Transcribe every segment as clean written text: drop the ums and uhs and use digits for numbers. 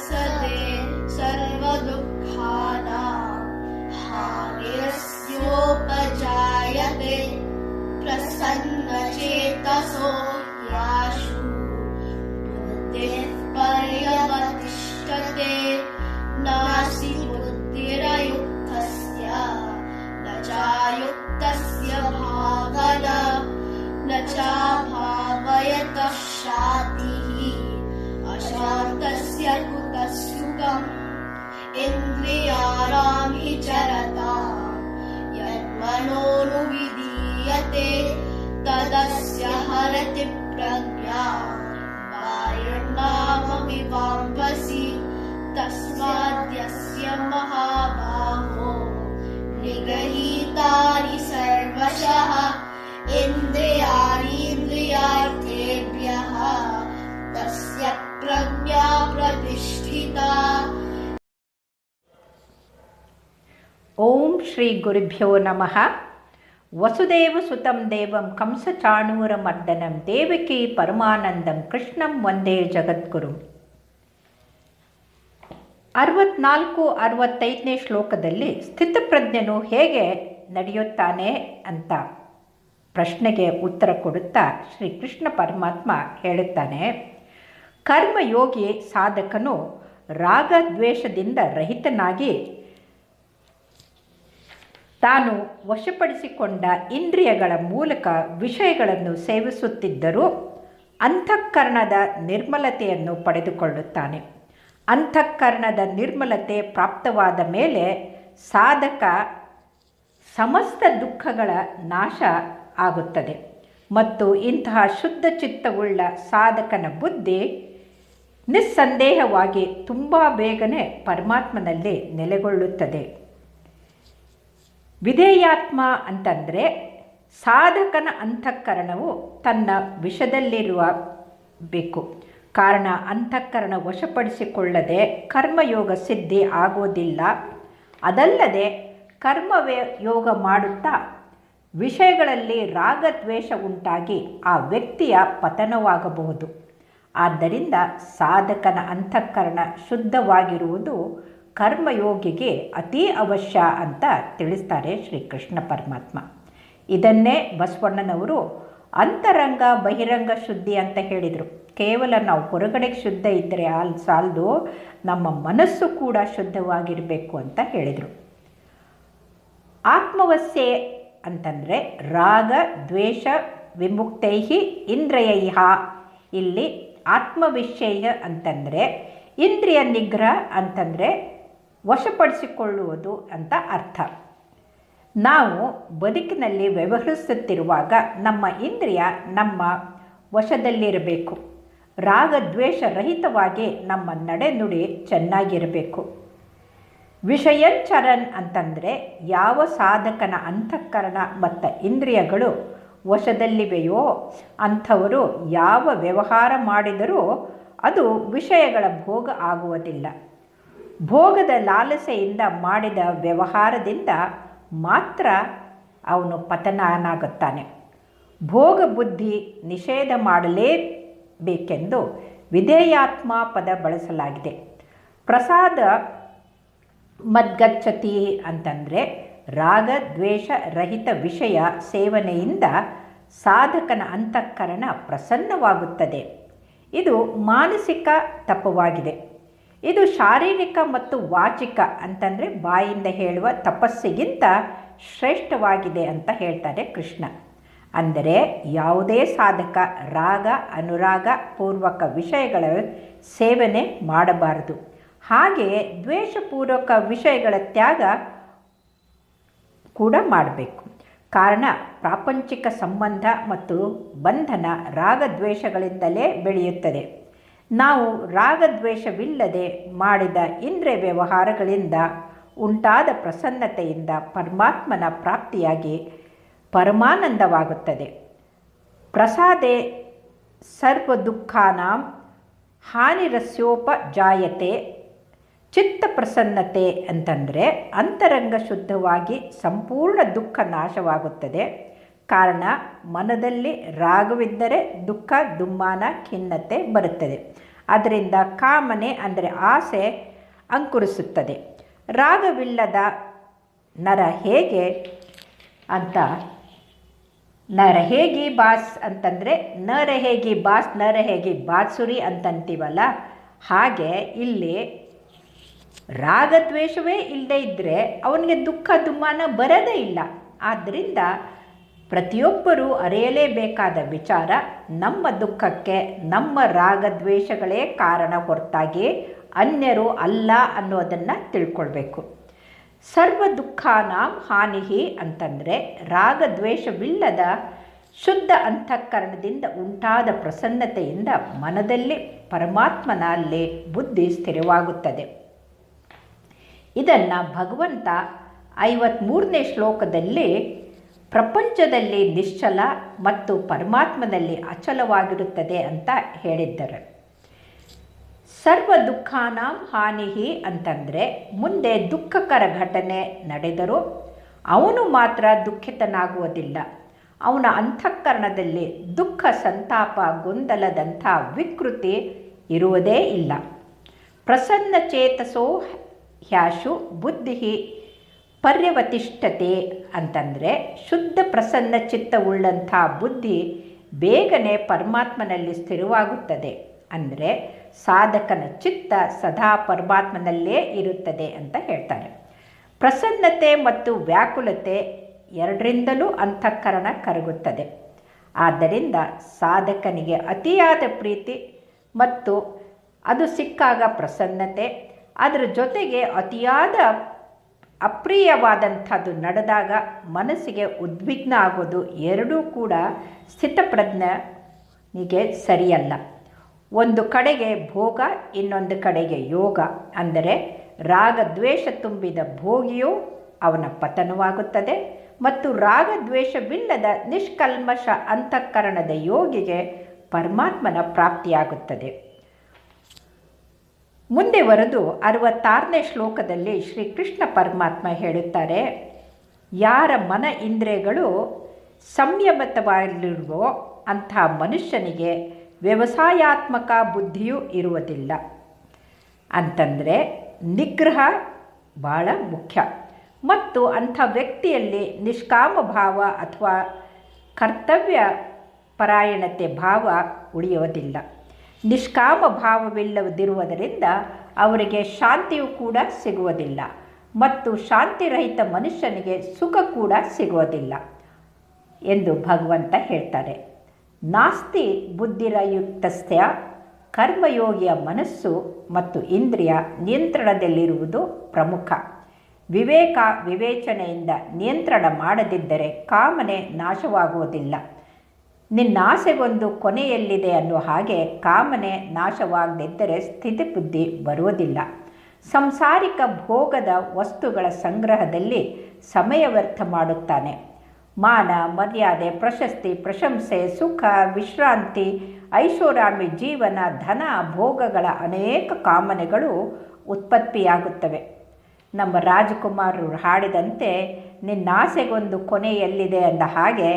प्रसदे सर्वदुःखानां हानिरस्योपजायते प्रसन्नचेतसो याशु बुद्धिः पर्यवतिष्ठते नास्ति बुद्धिरयुक्तस्य न चायुक्तस्य भावना न चाभावयतः शान्तिः अशान्तस्य कुतः सुखम् इन्द्रियाणां हि चरतां यन्मनोनुविधीयते तदस्य हरति प्रज्ञां वायुर्नावमि वाम्भसि तस्माद्यस्य महाबाहो निगृहीतानि सर्वशः इन्द्रियाणीन्द्रियार्थेभ्यः तस्य प्रज्ञा प्रतिष्ठिता. ಓಂ ಶ್ರೀ ಗುರುಭ್ಯೋ ನಮಃ. ವಸುದೇವಸುತಂ ದೇವಂ ಕಂಸಚಾಣೂರಮರ್ದನಂ ದೇವಕಿ ಪರಮಾನಂದಂ ಕೃಷ್ಣಂ ವಂದೇ ಜಗದ್ಗುರುಂ. 64-65ನೇ ಶ್ಲೋಕದಲ್ಲಿ ಸ್ಥಿತಪ್ರಜ್ಞನು ಹೇಗೆ ನಡೆಯುತ್ತಾನೆ ಅಂತ ಪ್ರಶ್ನೆಗೆ ಉತ್ತರ ಕೊಡುತ್ತಾ ಶ್ರೀಕೃಷ್ಣ ಪರಮಾತ್ಮ ಹೇಳುತ್ತಾನೆ, ಕರ್ಮಯೋಗಿ ಸಾಧಕನು ರಾಗದ್ವೇಷದಿಂದ ರಹಿತನಾಗಿ ತಾನು ವಶಪಡಿಸಿಕೊಂಡ ಇಂದ್ರಿಯಗಳ ಮೂಲಕ ವಿಷಯಗಳನ್ನು ಸೇವಿಸುತ್ತಿದ್ದರೂ ಅಂತಃಕರಣದ ನಿರ್ಮಲತೆಯನ್ನು ಪಡೆದುಕೊಳ್ಳುತ್ತಾನೆ. ಅಂತಃಕರಣದ ನಿರ್ಮಲತೆ ಪ್ರಾಪ್ತವಾದ ಮೇಲೆ ಸಾಧಕ ಸಮಸ್ತ ದುಃಖಗಳ ನಾಶ ಆಗುತ್ತದೆ ಮತ್ತು ಇಂತಹ ಶುದ್ಧ ಚಿತ್ತವುಳ್ಳ ಸಾಧಕನ ಬುದ್ಧಿ ನಿಸ್ಸಂದೇಹವಾಗಿ ತುಂಬ ಬೇಗನೆ ಪರಮಾತ್ಮನಲ್ಲಿ ನೆಲೆಗೊಳ್ಳುತ್ತದೆ. ವಿಧೇಯಾತ್ಮ ಅಂತಂದರೆ ಸಾಧಕನ ಅಂತಃಕರಣವು ತನ್ನ ವಿಷದಲ್ಲಿರುವ ಬೇಕು. ಕಾರಣ ಅಂತಃಕರಣ ವಶಪಡಿಸಿಕೊಳ್ಳದೆ ಕರ್ಮಯೋಗ ಸಿದ್ಧಿ ಆಗೋದಿಲ್ಲ. ಅದಲ್ಲದೆ ಯೋಗ ಮಾಡುತ್ತಾ ವಿಷಯಗಳಲ್ಲಿ ರಾಗದ್ವೇಷ ಉಂಟಾಗಿ ಆ ವ್ಯಕ್ತಿಯ ಪತನವಾಗಬಹುದು. ಆದ್ದರಿಂದ ಸಾಧಕನ ಅಂತಃಕರಣ ಶುದ್ಧವಾಗಿರುವುದು ಕರ್ಮಯೋಗಿಗೆ ಅತೀ ಅವಶ್ಯ ಅಂತ ತಿಳಿಸ್ತಾರೆ ಶ್ರೀಕೃಷ್ಣ ಪರಮಾತ್ಮ. ಇದನ್ನೇ ಬಸವಣ್ಣನವರು ಅಂತರಂಗ ಬಹಿರಂಗ ಶುದ್ಧಿ ಅಂತ ಹೇಳಿದರು. ಕೇವಲ ನಾವು ಹೊರಗಡೆಗೆ ಶುದ್ಧ ಇದ್ದರೆ ಸಾಲದು, ನಮ್ಮ ಮನಸ್ಸು ಕೂಡ ಶುದ್ಧವಾಗಿರಬೇಕು ಅಂತ ಹೇಳಿದರು. ಆತ್ಮವಸ್ಯೆ ಅಂತಂದರೆ ರಾಗ ದ್ವೇಷ ವಿಮುಕ್ತೈಹಿ ಇಂದ್ರಿಯೈಃ. ಇಲ್ಲಿ ಆತ್ಮವಿಷಯ ಅಂತಂದರೆ ಇಂದ್ರಿಯ ನಿಗ್ರಹ ಅಂತಂದರೆ ವಶಪಡಿಸಿಕೊಳ್ಳುವುದು ಅಂತ ಅರ್ಥ. ನಾವು ಬದುಕಿನಲ್ಲಿ ವ್ಯವಹರಿಸುತ್ತಿರುವಾಗ ನಮ್ಮ ಇಂದ್ರಿಯ ನಮ್ಮ ವಶದಲ್ಲಿರಬೇಕು. ರಾಗದ್ವೇಷ ರಹಿತವಾಗಿ ನಮ್ಮ ನಡೆನುಡಿ ಚೆನ್ನಾಗಿರಬೇಕು. ವಿಷಯಂಚರನ್ ಅಂತಂದರೆ ಯಾವ ಸಾಧಕನ ಅಂತಃಕರಣ ಮತ್ತು ಇಂದ್ರಿಯಗಳು ವಶದಲ್ಲಿವೆಯೋ ಅಂಥವರು ಯಾವ ವ್ಯವಹಾರ ಮಾಡಿದರೂ ಅದು ವಿಷಯಗಳ ಭೋಗ ಆಗುವುದಿಲ್ಲ. ಭೋಗದ ಲಾಲಸೆಯಿಂದ ಮಾಡಿದ ವ್ಯವಹಾರದಿಂದ ಮಾತ್ರ ಅವನು ಪತನನಾಗುತ್ತಾನೆ. ಭೋಗ ಬುದ್ಧಿ ನಿಷೇಧ ಮಾಡಲೇಬೇಕೆಂದು ವಿಧೇಯಾತ್ಮ ಪದ ಬಳಸಲಾಗಿದೆ. ಪ್ರಸಾದ ಮದ್ಗಚ್ಚತಿ ಅಂತಂದರೆ ರಾಗ ದ್ವೇಷ ರಹಿತ ವಿಷಯ ಸೇವನೆಯಿಂದ ಸಾಧಕನ ಅಂತಃಕರಣ ಪ್ರಸನ್ನವಾಗುತ್ತದೆ. ಇದು ಮಾನಸಿಕ ತಪವಾಗಿದೆ. ಇದು ಶಾರೀರಿಕ ಮತ್ತು ವಾಚಿಕ ಅಂತಂದರೆ ಬಾಯಿಂದ ಹೇಳುವ ತಪಸ್ಸಿಗಿಂತ ಶ್ರೇಷ್ಠವಾಗಿದೆ ಅಂತ ಹೇಳ್ತಾರೆ ಕೃಷ್ಣ. ಅಂದರೆ ಯಾವುದೇ ಸಾಧಕ ರಾಗ ಅನುರಾಗ ಪೂರ್ವಕ ವಿಷಯಗಳ ಸೇವನೆ ಮಾಡಬಾರದು. ಹಾಗೆಯೇ ದ್ವೇಷಪೂರ್ವಕ ವಿಷಯಗಳ ತ್ಯಾಗ ಕೂಡ ಮಾಡಬೇಕು. ಕಾರಣ ಪ್ರಾಪಂಚಿಕ ಸಂಬಂಧ ಮತ್ತು ಬಂಧನ ರಾಗದ್ವೇಷಗಳಿಂದಲೇ ಬೆಳೆಯುತ್ತದೆ. ನಾವು ರಾಗದ್ವೇಷವಿಲ್ಲದೆ ಮಾಡಿದ ಇಂದ್ರಿಯ ವ್ಯವಹಾರಗಳಿಂದ ಉಂಟಾದ ಪ್ರಸನ್ನತೆಯಿಂದ ಪರಮಾತ್ಮನ ಪ್ರಾಪ್ತಿಯಾಗಿ ಪರಮಾನಂದವಾಗುತ್ತದೆ. ಪ್ರಸಾದೆ ಸರ್ವ ದುಃಖಾನಾಂ ಹಾನಿರಸ್ಯೋಪಜಾಯತೆ. ಚಿತ್ತ ಪ್ರಸನ್ನತೆ ಅಂತಂದರೆ ಅಂತರಂಗ ಶುದ್ಧವಾಗಿ ಸಂಪೂರ್ಣ ದುಃಖ ನಾಶವಾಗುತ್ತದೆ. ಕಾರಣ ಮನದಲ್ಲಿ ರಾಗವಿದ್ದರೆ ದುಃಖ ದುಮ್ಮಾನ ಖಿನ್ನತೆ ಬರುತ್ತದೆ. ಅದರಿಂದ ಕಾಮನೆ ಅಂದರೆ ಆಸೆ ಅಂಕುರಿಸುತ್ತದೆ. ರಾಗವಿಲ್ಲದ ನರ ಹೇಗೆ ಅಂತ ನರಹೇಗಿ ಬಾಸ್ ಅಂತಂದರೆ ನರಹೇಗಿ ಬಾಸ್ ನರಹೇಗಿ ಬಾಸುರಿ ಅಂತಂತೀವಲ್ಲ, ಹಾಗೆ ಇಲ್ಲಿ ರಾಗದ್ವೇಷವೇ ಇಲ್ಲದೆ ಇದ್ದರೆ ಅವನಿಗೆ ದುಃಖ ದುಮ್ಮಾನ ಬರೋದೇ ಇಲ್ಲ. ಆದ್ದರಿಂದ ಪ್ರತಿಯೊಬ್ಬರೂ ಅರಿಯಲೇಬೇಕಾದ ವಿಚಾರ, ನಮ್ಮ ದುಃಖಕ್ಕೆ ನಮ್ಮ ರಾಗದ್ವೇಷಗಳೇ ಕಾರಣ ಹೊರತಾಗಿ ಅನ್ಯರು ಅಲ್ಲ ಅನ್ನೋದನ್ನು ತಿಳ್ಕೊಳ್ಬೇಕು. ಸರ್ವ ದುಃಖಾನಾಂ ಹಾನಿಹಿ ಅಂತಂದರೆ ರಾಗದ್ವೇಷವಿಲ್ಲದ ಶುದ್ಧ ಅಂತಃಕರಣದಿಂದ ಉಂಟಾದ ಪ್ರಸನ್ನತೆಯಿಂದ ಮನದಲ್ಲಿ ಪರಮಾತ್ಮನಲ್ಲಿ ಬುದ್ಧಿ ಸ್ಥಿರವಾಗುತ್ತದೆ. ಇದನ್ನು ಭಗವಂತ 53ನೇ ಶ್ಲೋಕದಲ್ಲಿ ಪ್ರಪಂಚದಲ್ಲಿ ನಿಶ್ಚಲ ಮತ್ತು ಪರಮಾತ್ಮನಲ್ಲಿ ಅಚಲವಾಗಿರುತ್ತದೆ ಅಂತ ಹೇಳಿದ್ದಾರೆ. ಸರ್ವ ದುಃಖಾನಾಂ ಹಾನಿಹಿ ಅಂತಂದರೆ ಮುಂದೆ ದುಃಖಕರ ಘಟನೆ ನಡೆದರೂ ಅವನು ಮಾತ್ರ ದುಃಖಿತನಾಗುವುದಿಲ್ಲ. ಅವನ ಅಂತಃಕರಣದಲ್ಲಿ ದುಃಖ ಸಂತಾಪ ಗೊಂದಲದಂಥ ವಿಕೃತಿ ಇರುವುದೇ ಇಲ್ಲ. ಪ್ರಸನ್ನ ಚೇತಸೋ ಹ್ಯಾಶು ಬುದ್ಧಿ ಪರ್ಯವತಿಷ್ಠತೆ ಅಂತಂದರೆ ಶುದ್ಧ ಪ್ರಸನ್ನ ಚಿತ್ತವುಳ್ಳಂಥ ಬುದ್ಧಿ ಬೇಗನೆ ಪರಮಾತ್ಮನಲ್ಲಿ ಸ್ಥಿರವಾಗುತ್ತದೆ. ಅಂದರೆ ಸಾಧಕನ ಚಿತ್ತ ಸದಾ ಪರಮಾತ್ಮನಲ್ಲೇ ಇರುತ್ತದೆ ಅಂತ ಹೇಳ್ತಾರೆ. ಪ್ರಸನ್ನತೆ ಮತ್ತು ವ್ಯಾಕುಲತೆ ಎರಡರಿಂದಲೂ ಅಂತಃಕರಣ ಕರಗುತ್ತದೆ. ಆದ್ದರಿಂದ ಸಾಧಕನಿಗೆ ಅತಿಯಾದ ಪ್ರೀತಿ ಮತ್ತು ಅದು ಸಿಕ್ಕಾಗ ಪ್ರಸನ್ನತೆ, ಅದರ ಜೊತೆಗೆ ಅತಿಯಾದ ಅಪ್ರಿಯವಾದಂಥದ್ದು ನಡೆದಾಗ ಮನಸ್ಸಿಗೆ ಉದ್ವಿಗ್ನ ಆಗೋದು ಎರಡೂ ಕೂಡ ಸ್ಥಿತಪ್ರಜ್ಞನಿಗೆ ಸರಿಯಲ್ಲ. ಒಂದು ಕಡೆಗೆ ಭೋಗ, ಇನ್ನೊಂದು ಕಡೆಗೆ ಯೋಗ. ಅಂದರೆ ರಾಗದ್ವೇಷ ತುಂಬಿದ ಭೋಗಿಯು ಅವನ ಪತನವಾಗುತ್ತದೆ ಮತ್ತು ರಾಗದ್ವೇಷವಿಲ್ಲದ ನಿಷ್ಕಲ್ಮಶ ಅಂತಃಕರಣದ ಯೋಗಿಗೆ ಪರಮಾತ್ಮನ ಪ್ರಾಪ್ತಿಯಾಗುತ್ತದೆ. ಮುಂದೆ ಬರೆದು 66ನೇ ಶ್ಲೋಕದಲ್ಲಿ ಶ್ರೀಕೃಷ್ಣ ಪರಮಾತ್ಮ ಹೇಳುತ್ತಾರೆ, ಯಾರ ಮನ ಇಂದ್ರಿಯಗಳು ಸಂಯಮಿತವಾಗಿರುವೋ ಅಂಥ ಮನುಷ್ಯನಿಗೆ ವ್ಯವಸಾಯಾತ್ಮಕ ಬುದ್ಧಿಯೂ ಇರುವುದಿಲ್ಲ. ಅಂತಂದರೆ ನಿಗ್ರಹ ಭಾಳ ಮುಖ್ಯ. ಮತ್ತು ಅಂಥ ವ್ಯಕ್ತಿಯಲ್ಲಿ ನಿಷ್ಕಾಮ ಭಾವ ಅಥವಾ ಕರ್ತವ್ಯ ಪರಾಯಣತೆ ಭಾವ ಉಳಿಯುವುದಿಲ್ಲ. ನಿಷ್ಕಾಮ ಭಾವವಿಲ್ಲದಿರುವುದರಿಂದ ಅವರಿಗೆ ಶಾಂತಿಯೂ ಕೂಡ ಸಿಗುವುದಿಲ್ಲ ಮತ್ತು ಶಾಂತಿರಹಿತ ಮನುಷ್ಯನಿಗೆ ಸುಖ ಕೂಡ ಸಿಗುವುದಿಲ್ಲ ಎಂದು ಭಗವಂತ ಹೇಳ್ತಾರೆ. ನಾಸ್ತಿ ಬುದ್ಧಿರಯುಕ್ತಸ್ಯ ಕರ್ಮಯೋಗಿಯ ಮನಸ್ಸು ಮತ್ತು ಇಂದ್ರಿಯ ನಿಯಂತ್ರಣದಲ್ಲಿರುವುದು ಪ್ರಮುಖ. ವಿವೇಕ ವಿವೇಚನೆಯಿಂದ ನಿಯಂತ್ರಣ ಮಾಡದಿದ್ದರೆ ಕಾಮನೆ ನಾಶವಾಗುವುದಿಲ್ಲ. ನಿನ್ನಾಸೆಗೊಂದು ಕೊನೆಯಲ್ಲಿದೆ ಅನ್ನುವ ಹಾಗೆ ಕಾಮನೆ ನಾಶವಾಗದಿದ್ದರೆ ಸ್ಥಿತಿಬುದ್ಧಿ ಬರುವುದಿಲ್ಲ. ಸಂಸಾರಿಕ ಭೋಗದ ವಸ್ತುಗಳ ಸಂಗ್ರಹದಲ್ಲಿ ಸಮಯ ವ್ಯರ್ಥ ಮಾಡುತ್ತಾನೆ. ಮಾನ ಮರ್ಯಾದೆ, ಪ್ರಶಸ್ತಿ, ಪ್ರಶಂಸೆ, ಸುಖ, ವಿಶ್ರಾಂತಿ, ಐಷಾರಾಮಿ ಜೀವನ, ಧನ, ಭೋಗಗಳ ಅನೇಕ ಕಾಮನೆಗಳು ಉತ್ಪತ್ತಿಯಾಗುತ್ತವೆ. ನಮ್ಮ ರಾಜಕುಮಾರರು ಹಾಡಿದಂತೆ ನಿನ್ನಾಸೆಗೊಂದು ಕೊನೆ ಎಲ್ಲಿದೆ ಅಂದ ಹಾಗೆ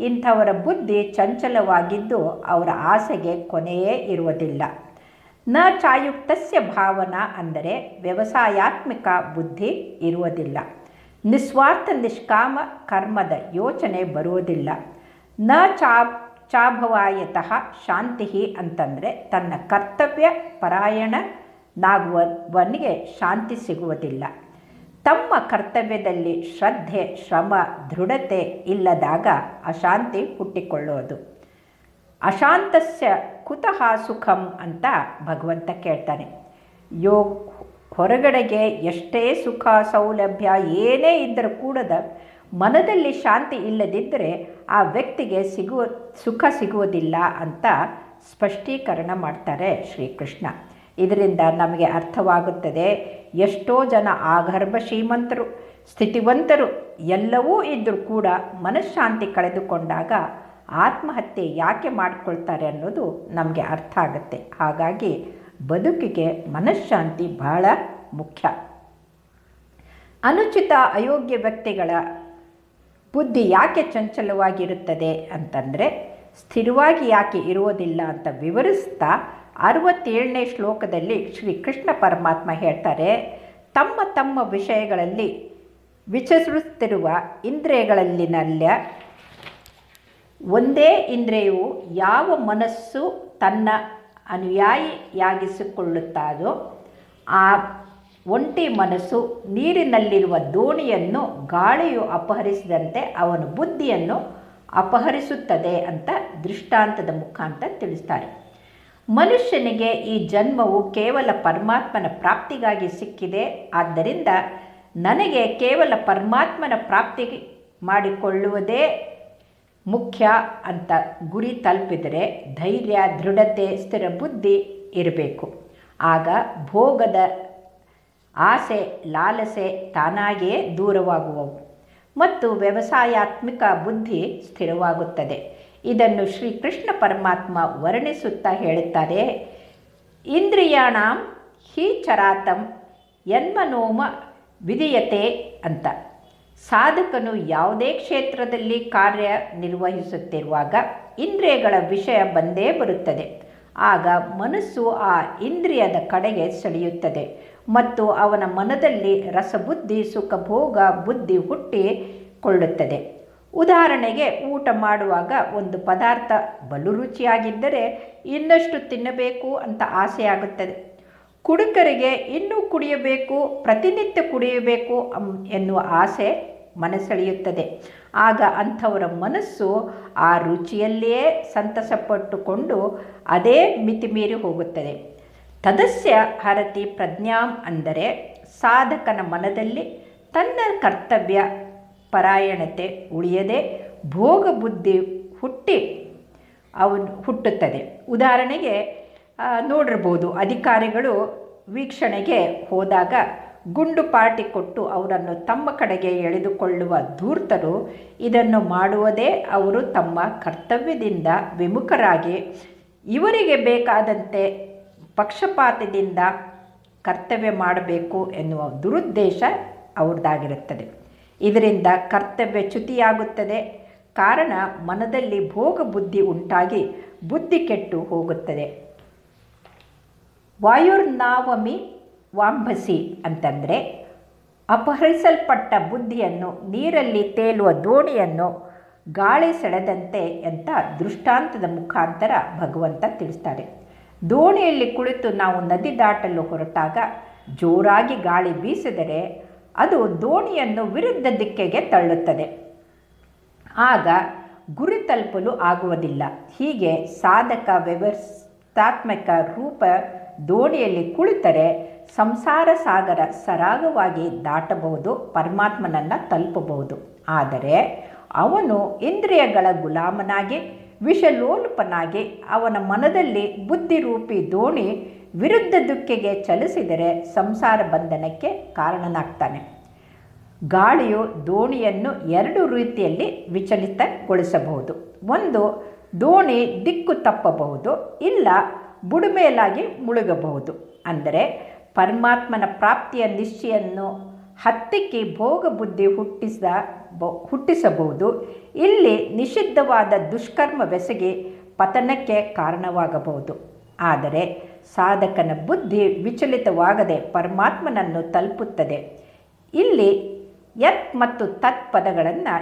ಇಂಥವರ ಬುದ್ಧಿ ಚಂಚಲವಾಗಿದ್ದು ಅವರ ಆಸೆಗೆ ಕೊನೆಯೇ ಇರುವುದಿಲ್ಲ. ನ ಚಾಯುಕ್ತಸ್ಯ ಭಾವನಾ ಅಂದರೆ ವ್ಯವಸಾಯಾತ್ಮಕ ಬುದ್ಧಿ ಇರುವುದಿಲ್ಲ. ನಿಸ್ವಾರ್ಥ ನಿಷ್ಕಾಮ ಕರ್ಮದ ಯೋಚನೆ ಬರುವುದಿಲ್ಲ. ನ ಚಾಭವಾಯತಃ ಶಾಂತಿ ಅಂತಂದರೆ ತನ್ನ ಕರ್ತವ್ಯ ಪರಾಯಣನಾಗುವವನಿಗೆ ಶಾಂತಿ ಸಿಗುವುದಿಲ್ಲ. ತಮ್ಮ ಕರ್ತವ್ಯದಲ್ಲಿ ಶ್ರದ್ಧೆ, ಶ್ರಮ, ದೃಢತೆ ಇಲ್ಲದಾಗ ಅಶಾಂತಿ ಹುಟ್ಟಿಕೊಳ್ಳುವುದು. ಅಶಾಂತಸ್ಯ ಕುತಃ ಸುಖಂ ಅಂತ ಭಗವಂತ ಕೇಳ್ತಾನೆ. ಹೊರಗಡೆಗೆ ಎಷ್ಟೇ ಸುಖ ಸೌಲಭ್ಯ ಏನೇ ಇದ್ದರೂ ಕೂಡ ಮನದಲ್ಲಿ ಶಾಂತಿ ಇಲ್ಲದಿದ್ದರೆ ಆ ವ್ಯಕ್ತಿಗೆ ಸುಖ ಸಿಗುವುದಿಲ್ಲ ಅಂತ ಸ್ಪಷ್ಟೀಕರಣ ಮಾಡ್ತಾರೆ ಶ್ರೀಕೃಷ್ಣ. ಇದರಿಂದ ನಮಗೆ ಅರ್ಥವಾಗುತ್ತದೆ, ಎಷ್ಟೋ ಜನ ಆಗರ್ಭ ಶ್ರೀಮಂತರು, ಸ್ಥಿತಿವಂತರು ಎಲ್ಲವೂ ಇದ್ದರೂ ಕೂಡ ಮನಃಶಾಂತಿ ಕಳೆದುಕೊಂಡಾಗ ಆತ್ಮಹತ್ಯೆ ಯಾಕೆ ಮಾಡಿಕೊಳ್ತಾರೆ ಅನ್ನೋದು ನಮಗೆ ಅರ್ಥ ಆಗುತ್ತೆ. ಹಾಗಾಗಿ ಬದುಕಿಗೆ ಮನಃಶಾಂತಿ ಬಹಳ ಮುಖ್ಯ. ಅನುಚಿತ ಅಯೋಗ್ಯ ವ್ಯಕ್ತಿಗಳ ಬುದ್ಧಿ ಯಾಕೆ ಚಂಚಲವಾಗಿರುತ್ತದೆ ಅಂತಂದರೆ ಸ್ಥಿರವಾಗಿ ಯಾಕೆ ಇರುವುದಿಲ್ಲ ಅಂತ ವಿವರಿಸ್ತಾ 67ನೇ ಶ್ಲೋಕದಲ್ಲಿ ಶ್ರೀ ಕೃಷ್ಣ ಪರಮಾತ್ಮ ಹೇಳ್ತಾರೆ, ತಮ್ಮ ತಮ್ಮ ವಿಷಯಗಳಲ್ಲಿ ವಿಚರಿಸುತ್ತಿರುವ ಇಂದ್ರಿಯಗಳಲ್ಲಿನಲ್ಲ ಒಂದೇ ಇಂದ್ರಿಯವು ಯಾವ ಮನಸ್ಸು ತನ್ನ ಅನುಯಾಯಿಯಾಗಿಸಿಕೊಳ್ಳುತ್ತಾದೋ ಆ ಒಂಟಿ ಮನಸ್ಸು ನೀರಿನಲ್ಲಿರುವ ದೋಣಿಯನ್ನು ಗಾಳಿಯು ಅಪಹರಿಸಿದಂತೆ ಅವನ ಬುದ್ಧಿಯನ್ನು ಅಪಹರಿಸುತ್ತದೆ ಅಂತ ದೃಷ್ಟಾಂತದ ಮುಖಾಂತರ ತಿಳಿಸ್ತಾರೆ. ಮನುಷ್ಯನಿಗೆ ಈ ಜನ್ಮವು ಕೇವಲ ಪರಮಾತ್ಮನ ಪ್ರಾಪ್ತಿಗಾಗಿ ಸಿಕ್ಕಿದೆ. ಆದ್ದರಿಂದ ನನಗೆ ಕೇವಲ ಪರಮಾತ್ಮನ ಪ್ರಾಪ್ತಿ ಮಾಡಿಕೊಳ್ಳುವುದೇ ಮುಖ್ಯ ಅಂತ ಗುರಿ ತಲುಪಿದರೆ ಧೈರ್ಯ, ದೃಢತೆ, ಸ್ಥಿರ ಬುದ್ಧಿ ಇರಬೇಕು. ಆಗ ಭೋಗದ ಆಸೆ, ಲಾಲಸೆ ತಾನಾಗಿಯೇ ದೂರವಾಗುವವು ಮತ್ತು ವ್ಯವಸಾಯಾತ್ಮಕ ಬುದ್ಧಿ ಸ್ಥಿರವಾಗುತ್ತದೆ. ಇದನ್ನು ಶ್ರೀಕೃಷ್ಣ ಪರಮಾತ್ಮ ವರ್ಣಿಸುತ್ತಾ ಹೇಳುತ್ತಾರೆ, ಇಂದ್ರಿಯಾಣಾಂ ಹಿ ಚರಾತಂ ಯನ್ಮನೋಮ ವಿಧಿಯತೆ ಅಂತ. ಸಾಧಕನು ಯಾವುದೇ ಕ್ಷೇತ್ರದಲ್ಲಿ ಕಾರ್ಯ ನಿರ್ವಹಿಸುತ್ತಿರುವಾಗ ಇಂದ್ರಿಯಗಳ ವಿಷಯ ಬಂದೇ ಬರುತ್ತದೆ. ಆಗ ಮನಸ್ಸು ಆ ಇಂದ್ರಿಯದ ಕಡೆಗೆ ಸೆಳೆಯುತ್ತದೆ ಮತ್ತು ಅವನ ಮನದಲ್ಲಿ ರಸಬುದ್ಧಿ, ಸುಖಭೋಗ ಬುದ್ಧಿ ಹುಟ್ಟಿಕೊಳ್ಳುತ್ತದೆ. ಉದಾಹರಣೆಗೆ, ಊಟ ಮಾಡುವಾಗ ಒಂದು ಪದಾರ್ಥ ಬಲು ರುಚಿಯಾಗಿದ್ದರೆ ಇನ್ನಷ್ಟು ತಿನ್ನಬೇಕು ಅಂತ ಆಸೆಯಾಗುತ್ತದೆ. ಕುಡುಕರಿಗೆ ಇನ್ನೂ ಕುಡಿಯಬೇಕು, ಪ್ರತಿನಿತ್ಯ ಕುಡಿಯಬೇಕು ಎನ್ನುವ ಆಸೆ ಮನಸೆಳೆಯುತ್ತದೆ. ಆಗ ಅಂಥವರ ಮನಸ್ಸು ಆ ರುಚಿಯಲ್ಲಿಯೇ ಸಂತಸಪಟ್ಟುಕೊಂಡು ಅದೇ ಮಿತಿಮೀರಿ ಹೋಗುತ್ತದೆ. ತದಸ್ಯ ಹರತಿ ಪ್ರಜ್ಞಾಂ ಅಂದರೆ ಸಾಧಕನ ಮನದಲ್ಲಿ ತನ್ನ ಕರ್ತವ್ಯ ಪರಾಯಣತೆ ಉಳಿಯದೆ ಭೋಗ ಬುದ್ಧಿ ಹುಟ್ಟುತ್ತದೆ. ಉದಾಹರಣೆಗೆ ನೋಡಿರ್ಬೋದು, ಅಧಿಕಾರಿಗಳು ವೀಕ್ಷಣೆಗೆ ಹೋದಾಗ ಗುಂಡು ಪಾರ್ಟಿ ಕೊಟ್ಟು ಅವರನ್ನು ತಮ್ಮ ಕಡೆಗೆ ಎಳೆದುಕೊಳ್ಳುವ ಧೂರ್ತರು ಇದನ್ನು ಮಾಡುವುದೇ ಅವರು ತಮ್ಮ ಕರ್ತವ್ಯದಿಂದ ವಿಮುಖರಾಗಿ ಇವರಿಗೆ ಬೇಕಾದಂತೆ ಪಕ್ಷಪಾತದಿಂದ ಕರ್ತವ್ಯ ಮಾಡಬೇಕು ಎನ್ನುವ ದುರುದ್ದೇಶ ಅವ್ರದ್ದಾಗಿರುತ್ತದೆ. ಇದರಿಂದ ಕರ್ತವ್ಯ ಚ್ಯುತಿಯಾಗುತ್ತದೆ. ಕಾರಣ ಮನದಲ್ಲಿ ಭೋಗ ಬುದ್ಧಿ ಉಂಟಾಗಿ ಬುದ್ಧಿ ಕೆಟ್ಟು ಹೋಗುತ್ತದೆ. ವಾಯುರ್ನಾವಮಿ ವಾಂಭಸಿ ಅಂತಂದರೆ ಅಪಹರಿಸಲ್ಪಟ್ಟ ಬುದ್ಧಿಯನ್ನು ನೀರಲ್ಲಿ ತೇಲುವ ದೋಣಿಯನ್ನು ಗಾಳಿ ಸೆಳೆದಂತೆ ಅಂತ ದೃಷ್ಟಾಂತದ ಮುಖಾಂತರ ಭಗವಂತ ತಿಳಿಸ್ತಾರೆ. ದೋಣಿಯಲ್ಲಿ ಕುಳಿತು ನಾವು ನದಿ ದಾಟಲು ಹೊರಟಾಗ ಜೋರಾಗಿ ಗಾಳಿ ಬೀಸಿದರೆ ಅದು ದೋಣಿಯನ್ನು ವಿರುದ್ಧ ದಿಕ್ಕಿಗೆ ತಳ್ಳುತ್ತದೆ. ಆಗ ಗುರಿ ತಲುಪಲು ಆಗುವುದಿಲ್ಲ. ಹೀಗೆ ಸಾಧಕ ವ್ಯವಸ್ಥಾತ್ಮಕ ರೂಪ ದೋಣಿಯಲ್ಲಿ ಕುಳಿತರೆ ಸಂಸಾರ ಸಾಗರ ಸರಾಗವಾಗಿ ದಾಟಬಹುದು, ಪರಮಾತ್ಮನನ್ನು ತಲುಪಬಹುದು. ಆದರೆ ಅವನು ಇಂದ್ರಿಯಗಳ ಗುಲಾಮನಾಗಿ ವಿಷಲೋಲುಪನಾಗಿ ಅವನ ಮನದಲ್ಲಿ ಬುದ್ಧಿರೂಪಿ ದೋಣಿ ವಿರುದ್ಧ ದಿಕ್ಕಿಗೆ ಚಲಿಸಿದರೆ ಸಂಸಾರ ಬಂಧನಕ್ಕೆ ಕಾರಣನಾಗ್ತಾನೆ. ಗಾಳಿಯು ದೋಣಿಯನ್ನು ಎರಡು ರೀತಿಯಲ್ಲಿ ವಿಚಲಿತಗೊಳಿಸಬಹುದು. ಒಂದು, ದೋಣಿ ದಿಕ್ಕು ತಪ್ಪಬಹುದು, ಇಲ್ಲ ಬುಡಮೇಲಾಗಿ ಮುಳುಗಬಹುದು. ಅಂದರೆ ಪರಮಾತ್ಮನ ಪ್ರಾಪ್ತಿಯ ನಿಶ್ಚಯನ್ನು ಹತ್ತಿಕ್ಕಿ ಭೋಗ ಬುದ್ಧಿ ಹುಟ್ಟಿಸಬಹುದು. ಇಲ್ಲಿ ನಿಷಿದ್ಧವಾದ ದುಷ್ಕರ್ಮವೆಸಗಿ ಪತನಕ್ಕೆ ಕಾರಣವಾಗಬಹುದು. ಆದರೆ ಸಾಧಕನ ಬುದ್ಧಿ ವಿಚಲಿತವಾಗದೆ ಪರಮಾತ್ಮನನ್ನು ತಲುಪುತ್ತದೆ. ಇಲ್ಲಿ ಯತ್ ಮತ್ತು ತತ್ ಪದಗಳನ್ನು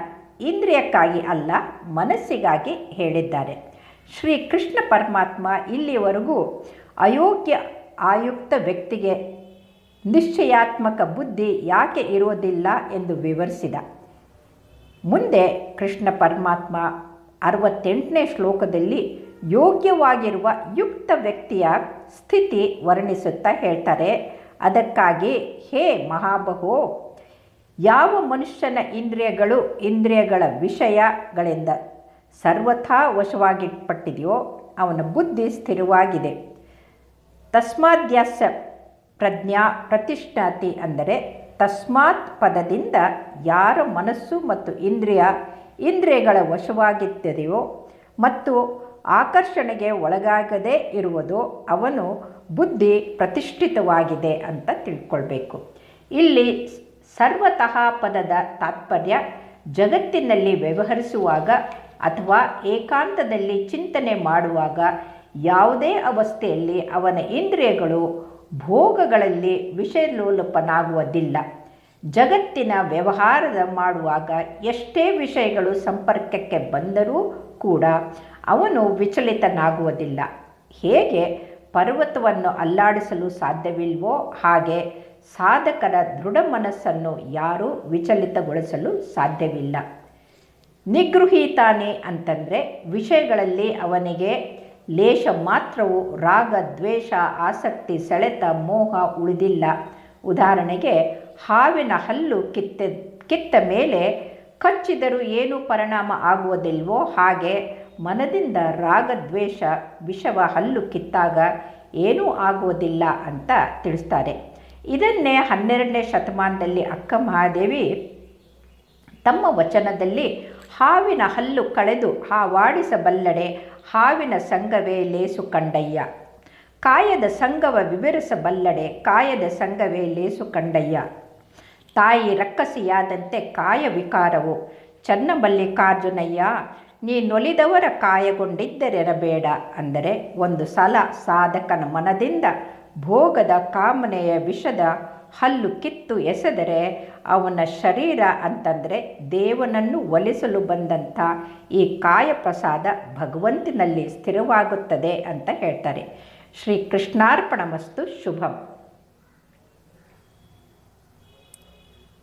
ಇಂದ್ರಿಯಕ್ಕಾಗಿ ಅಲ್ಲ, ಮನಸ್ಸಿಗಾಗಿ ಹೇಳಿದ್ದಾರೆ. ಶ್ರೀ ಕೃಷ್ಣ ಪರಮಾತ್ಮ ಇಲ್ಲಿಯವರೆಗೂ ಅಯೋಗ್ಯ ಆಯುಕ್ತ ವ್ಯಕ್ತಿಗೆ ನಿಶ್ಚಯಾತ್ಮಕ ಬುದ್ಧಿ ಯಾಕೆ ಇರುವುದಿಲ್ಲ ಎಂದು ವಿವರಿಸಿದ. ಮುಂದೆ ಕೃಷ್ಣ ಪರಮಾತ್ಮ 68ನೇ ಶ್ಲೋಕದಲ್ಲಿ ಯೋಗ್ಯವಾಗಿರುವ ಯುಕ್ತ ವ್ಯಕ್ತಿಯ ಸ್ಥಿತಿ ವರ್ಣಿಸುತ್ತಾ ಹೇಳ್ತಾರೆ. ಅದಕ್ಕಾಗಿ ಹೇ ಮಹಾಬಹೋ, ಯಾವ ಮನುಷ್ಯನ ಇಂದ್ರಿಯಗಳ ವಿಷಯಗಳಿಂದ ಸರ್ವಥಾ ವಶವಾಗಿಪಟ್ಟಿದೆಯೋ ಅವನ ಬುದ್ಧಿ ಸ್ಥಿರವಾಗಿದೆ. ತಸ್ಮಾದ್ಯಾಸ್ಯ ಪ್ರಜ್ಞಾ ಪ್ರತಿಷ್ಠಾತಿ ಅಂದರೆ ತಸ್ಮಾತ್ ಪದದಿಂದ ಯಾರ ಮನಸ್ಸು ಮತ್ತು ಇಂದ್ರಿಯಗಳ ವಶವಾಗಿದ್ದದೆಯೋ ಮತ್ತು ಆಕರ್ಷಣೆಗೆ ಒಳಗಾಗದೇ ಇರುವುದೋ ಅವನು ಬುದ್ಧಿ ಪ್ರತಿಷ್ಠಿತವಾಗಿದೆ ಅಂತ ತಿಳ್ಕೊಳ್ಬೇಕು. ಇಲ್ಲಿ ಸರ್ವತಃ ಪದದ ತಾತ್ಪರ್ಯ ಜಗತ್ತಿನಲ್ಲಿ ವ್ಯವಹರಿಸುವಾಗ ಅಥವಾ ಏಕಾಂತದಲ್ಲಿ ಚಿಂತನೆ ಮಾಡುವಾಗ ಯಾವುದೇ ಅವಸ್ಥೆಯಲ್ಲಿ ಅವನ ಇಂದ್ರಿಯಗಳು ಭೋಗಗಳಲ್ಲಿ ವಿಷಯಲೋಲುಪನಾಗುವುದಿಲ್ಲ. ಜಗತ್ತಿನ ವ್ಯವಹಾರದ ಮಾಡುವಾಗ ಎಷ್ಟೇ ವಿಷಯಗಳು ಸಂಪರ್ಕಕ್ಕೆ ಬಂದರೂ ಕೂಡ ಅವನು ವಿಚಲಿತನಾಗುವುದಿಲ್ಲ. ಹೇಗೆ ಪರ್ವತವನ್ನು ಅಲ್ಲಾಡಿಸಲು ಸಾಧ್ಯವಿಲ್ವೋ ಹಾಗೆ ಸಾಧಕರ ದೃಢ ಮನಸ್ಸನ್ನು ಯಾರೂ ವಿಚಲಿತಗೊಳಿಸಲು ಸಾಧ್ಯವಿಲ್ಲ. ನಿಗೃಹೀತಾನೆ ಅಂತಂದರೆ ವಿಷಯಗಳಲ್ಲಿ ಅವನಿಗೆ ಲೇಷ ಮಾತ್ರವೂ ರಾಗ, ದ್ವೇಷ, ಆಸಕ್ತಿ, ಸೆಳೆತ, ಮೋಹ ಉಳಿದಿಲ್ಲ. ಉದಾಹರಣೆಗೆ ಹಾವಿನ ಹಲ್ಲು ಕಿತ್ತ ಮೇಲೆ ಕಚ್ಚಿದರೂ ಏನೂ ಪರಿಣಾಮ ಆಗುವುದಿಲ್ವೋ ಹಾಗೆ ಮನದಿಂದ ರಾಗದ್ವೇಷ ವಿಷವ ಹಲ್ಲು ಕಿತ್ತಾಗ ಏನೂ ಆಗುವುದಿಲ್ಲ ಅಂತ ತಿಳಿಸ್ತಾರೆ. ಇದನ್ನೇ 12ನೇ ಶತಮಾನದಲ್ಲಿ ಅಕ್ಕ ಮಹಾದೇವಿ ತಮ್ಮ ವಚನದಲ್ಲಿ ಹಾವಿನ ಹಲ್ಲು ಕಳೆದು ಹಾವಾಡಿಸಬಲ್ಲಡೆ ಹಾವಿನ ಸಂಘವೇ ಲೇಸು ಕಂಡಯ್ಯ, ಕಾಯದ ಸಂಘವ ವಿವರಿಸಬಲ್ಲಡೆ ಕಾಯದ ಸಂಘವೇ ಲೇಸು ಕಂಡಯ್ಯ, ತಾಯಿ ರಕ್ಕಸಿಯಾದಂತೆ ಕಾಯ ವಿಕಾರವು ಚನ್ನಮಲ್ಲಿಕಾರ್ಜುನಯ್ಯ, ನೀನೊಲಿದವರ ಕಾಯಗೊಂಡಿದ್ದರೆರಬೇಡ. ಅಂದರೆ ಒಂದು ಸಲ ಸಾಧಕನ ಮನದಿಂದ ಭೋಗದ ಕಾಮನೆಯ ವಿಷದ ಹಲ್ಲು ಕಿತ್ತು ಎಸೆದರೆ ಅವನ ಶರೀರ ಅಂತಂದರೆ ದೇವನನ್ನು ಒಲಿಸಲು ಬಂದಂಥ ಈ ಕಾಯ ಪ್ರಸಾದ ಭಗವಂತನಲ್ಲಿ ಸ್ಥಿರವಾಗುತ್ತದೆ ಅಂತ ಹೇಳ್ತಾರೆ. ಶ್ರೀ ಕೃಷ್ಣಾರ್ಪಣಮಸ್ತು. ಶುಭಂ.